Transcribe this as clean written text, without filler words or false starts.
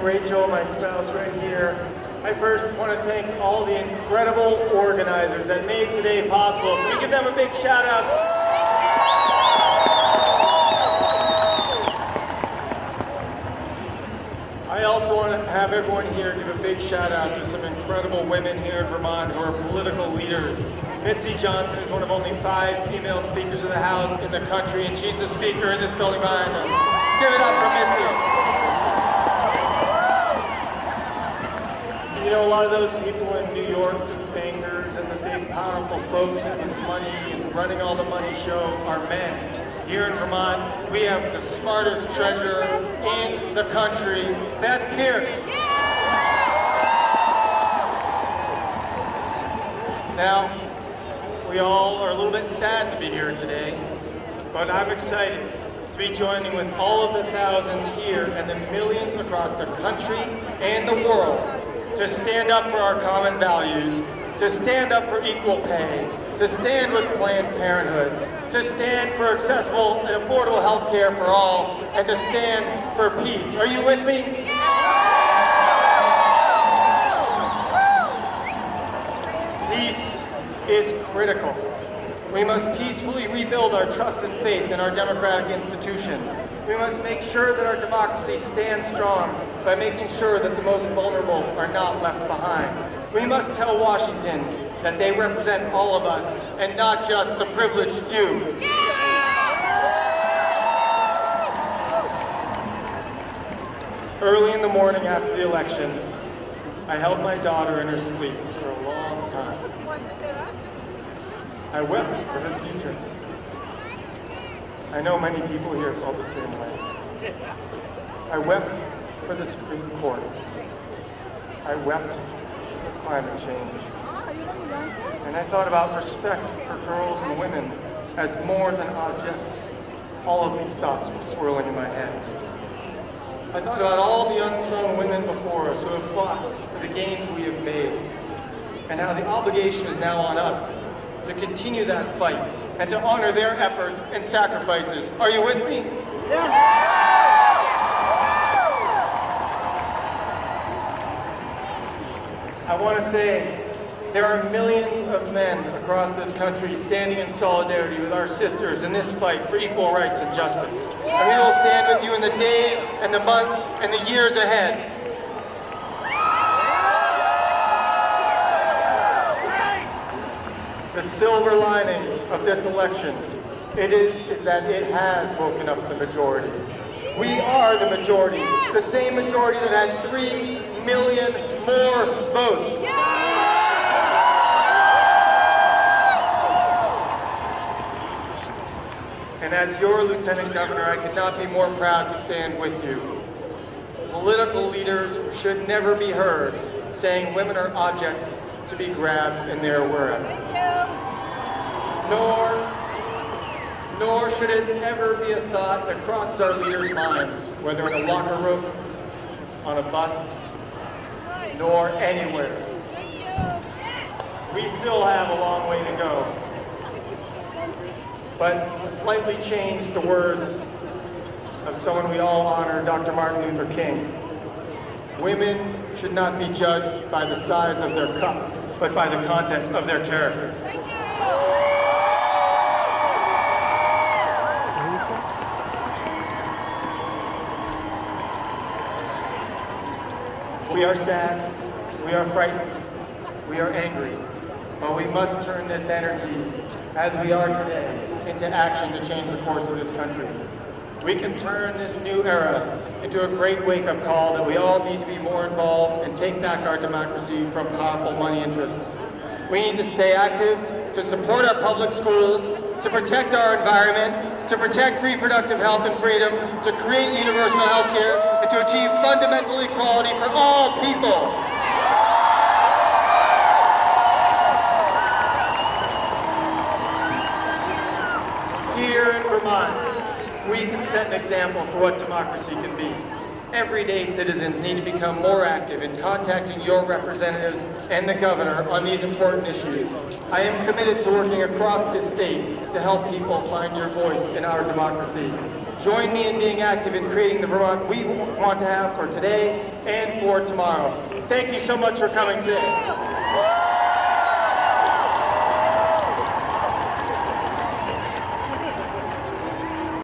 Rachel, my spouse right here. I first want to thank all the incredible organizers that made today possible. Can we give them a big shout out? I also want to have everyone here give a big shout out to some incredible women here in Vermont who are political leaders. Mitzi Johnson is one of only 5 female speakers of the House in the country, and she's the speaker in this building behind us. Give it up for Mitzi. You know, a lot of those people in New York, the bankers and the big powerful folks with money and running all the money show are men. Here in Vermont, we have the smartest treasurer in the country, Beth Pierce. Now, we all are a little bit sad to be here today, but I'm excited to be joining with all of the thousands here and the millions across the country and the world to stand up for our common values, to stand up for equal pay, to stand with Planned Parenthood, to stand for accessible and affordable health care for all, and to stand for peace. Are you with me? Peace is critical. We must peacefully rebuild our trust and faith in our democratic institution. We must make sure that our democracy stands strong by making sure that the most vulnerable are not left behind. We must tell Washington that they represent all of us and not just the privileged few. Early in the morning after the election, I held my daughter in her sleep for a long time. I wept for her future. I know many people here felt the same way. I wept for the Supreme Court. I wept for climate change. And I thought about respect for girls and women as more than objects. All of these thoughts were swirling in my head. I thought about all the unsung women before us who have fought for the gains we have made, and how the obligation is now on us to continue that fight and to honor their efforts and sacrifices. Are you with me? Yeah. I want to say there are millions of men across this country standing in solidarity with our sisters in this fight for equal rights and justice. And we will stand with you in the days and the months and the years ahead. The silver lining of this election is that it has woken up the majority. We are the majority, the same majority that had 3 million more votes. And as your Lieutenant Governor, I could not be more proud to stand with you. Political leaders should never be heard saying women are objects to be grabbed in their wherever. Nor should it ever be a thought that crosses our leaders' minds, whether in a locker room, on a bus, nor anywhere. We still have a long way to go. But to slightly change the words of someone we all honor, Dr. Martin Luther King, women should not be judged by the size of their cup, but by the content of their character. We are sad, we are frightened, we are angry, but we must turn this energy, as we are today, into action to change the course of this country. We can turn this new era into a great wake-up call that we all need to be more involved and take back our democracy from powerful money interests. We need to stay active, to support our public schools, to protect our environment, to protect reproductive health and freedom, to create universal health care, and to achieve fundamental equality for all people. Here in Vermont, we can set an example for what democracy can be. Everyday citizens need to become more active in contacting your representatives and the governor on these important issues. I am committed to working across this state to help people find your voice in our democracy. Join me in being active in creating the Vermont we want to have for today and for tomorrow. Thank you so much for coming today.